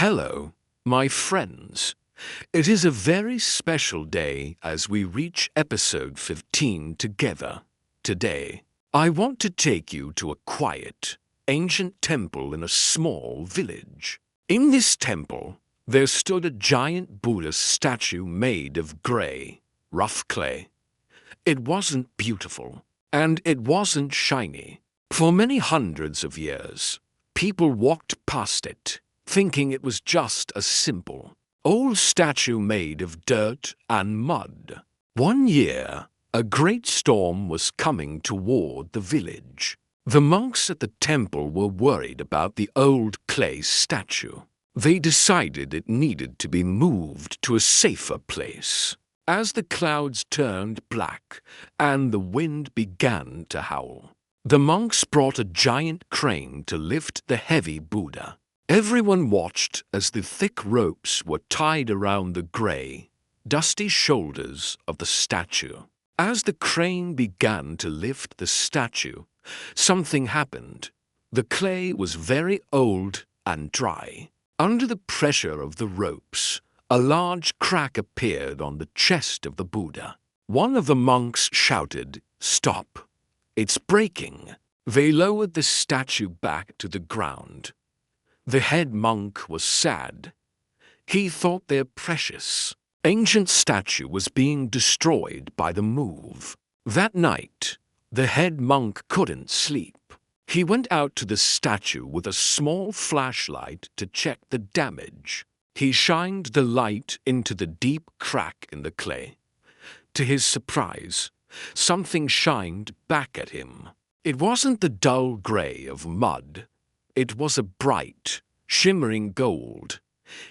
Hello, my friends. It is a very special day as we reach episode 15 together. Today, I want to take you to a quiet, ancient temple in a small village. In this temple, there stood a giant Buddha statue made of gray, rough clay. It wasn't beautiful, and it wasn't shiny. For many hundreds of years, people walked past it, thinking it was just a simple, old statue made of dirt and mud. One year, a great storm was coming toward the village. The monks at the temple were worried about the old clay statue. They decided it needed to be moved to a safer place. As the clouds turned black and the wind began to howl, the monks brought a giant crane to lift the heavy Buddha. Everyone watched as the thick ropes were tied around the gray, dusty shoulders of the statue. As the crane began to lift the statue, something happened. The clay was very old and dry. Under the pressure of the ropes, a large crack appeared on the chest of the Buddha. One of the monks shouted, "Stop! It's breaking!" They lowered the statue back to the ground. The head monk was sad. He thought their precious, ancient statue was being destroyed by the move. That night, the head monk couldn't sleep. He went out to the statue with a small flashlight to check the damage. He shined the light into the deep crack in the clay. To his surprise, something shined back at him. It wasn't the dull gray of mud. It was a bright, shimmering gold.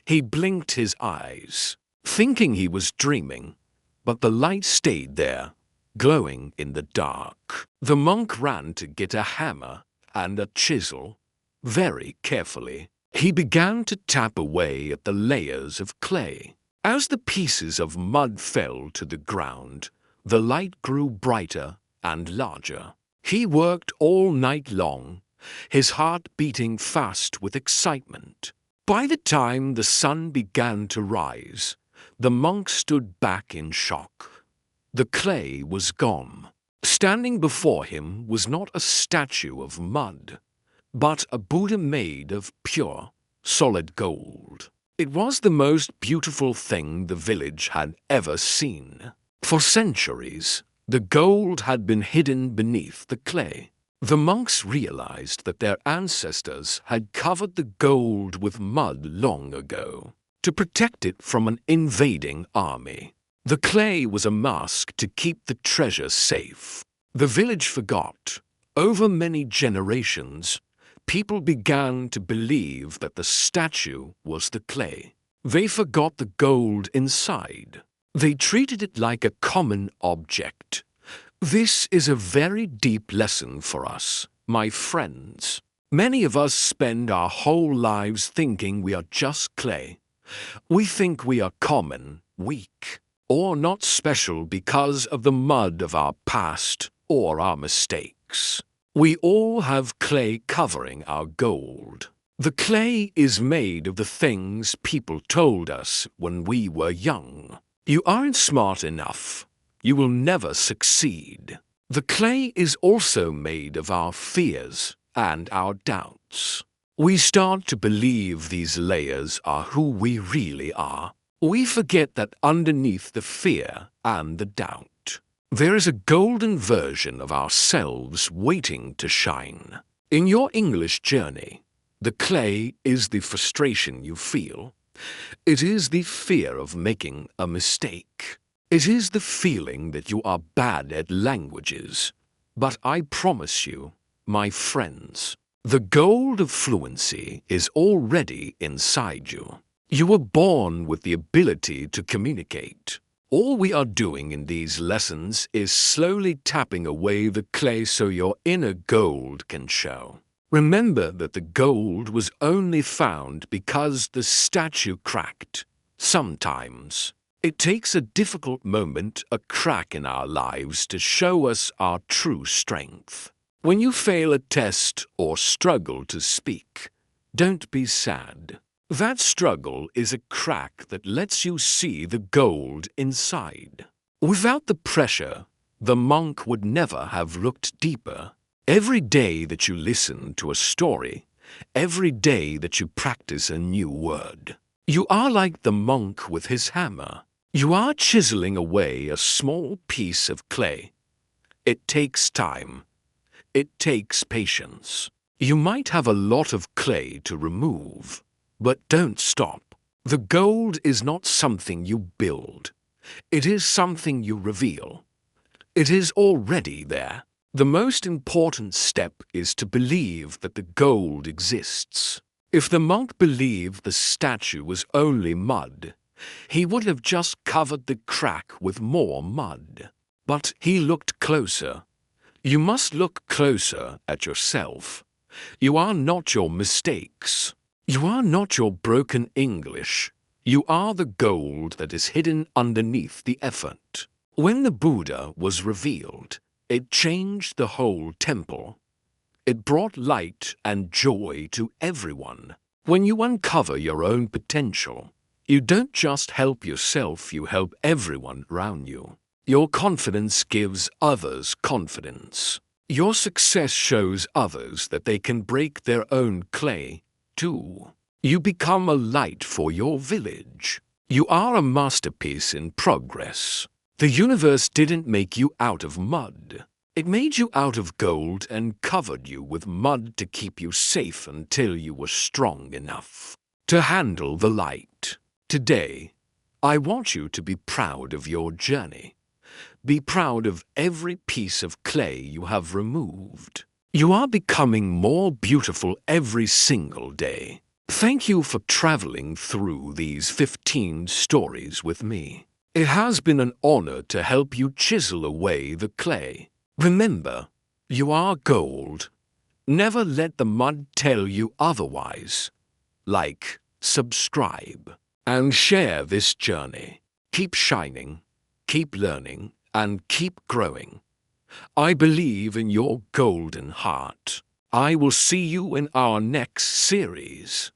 He blinked his eyes, thinking he was dreaming, but the light stayed there, glowing in the dark. The monk ran to get a hammer and a chisel. Very carefully, he began to tap away at the layers of clay. As the pieces of mud fell to the ground, the light grew brighter and larger. He worked all night long, his heart beating fast with excitement. By the time the sun began to rise, the monk stood back in shock. The clay was gone. Standing before him was not a statue of mud, but a Buddha made of pure, solid gold. It was the most beautiful thing the village had ever seen. For centuries, the gold had been hidden beneath the clay. The monks realized that their ancestors had covered the gold with mud long ago to protect it from an invading army. The clay was a mask to keep the treasure safe. The village forgot. Over many generations, people began to believe that the statue was the clay. They forgot the gold inside. They treated it like a common object. This is a very deep lesson for us, my friends. Many of us spend our whole lives thinking we are just clay. We think we are common, weak, or not special because of the mud of our past or our mistakes. We all have clay covering our gold. The clay is made of the things people told us when we were young. You aren't smart enough. You will never succeed. The clay is also made of our fears and our doubts. We start to believe these layers are who we really are. We forget that underneath the fear and the doubt, there is a golden version of ourselves waiting to shine. In your English journey, the clay is the frustration you feel. It is the fear of making a mistake. It is the feeling that you are bad at languages. But I promise you, my friends, the gold of fluency is already inside you. You were born with the ability to communicate. All we are doing in these lessons is slowly tapping away the clay so your inner gold can show. Remember that the gold was only found because the statue cracked. Sometimes it takes a difficult moment, a crack in our lives to show us our true strength. When you fail a test or struggle to speak, don't be sad. That struggle is a crack that lets you see the gold inside. Without the pressure, the monk would never have looked deeper. Every day that you listen to a story, every day that you practice a new word, you are like the monk with his hammer. You are chiseling away a small piece of clay. It takes time. It takes patience. You might have a lot of clay to remove, but don't stop. The gold is not something you build. It is something you reveal. It is already there. The most important step is to believe that the gold exists. If the monk believed the statue was only mud, he would have just covered the crack with more mud. But he looked closer. You must look closer at yourself. You are not your mistakes. You are not your broken English. You are the gold that is hidden underneath the effort. When the Buddha was revealed, it changed the whole temple. It brought light and joy to everyone. When you uncover your own potential, you don't just help yourself, you help everyone around you. Your confidence gives others confidence. Your success shows others that they can break their own clay, too. You become a light for your village. You are a masterpiece in progress. The universe didn't make you out of mud. It made you out of gold and covered you with mud to keep you safe until you were strong enough to handle the light. Today, I want you to be proud of your journey. Be proud of every piece of clay you have removed. You are becoming more beautiful every single day. Thank you for traveling through these 15 stories with me. It has been an honor to help you chisel away the clay. Remember, you are gold. Never let the mud tell you otherwise. Like, subscribe, and share this journey. Keep shining, keep learning, and keep growing. I believe in your golden heart. I will see you in our next series.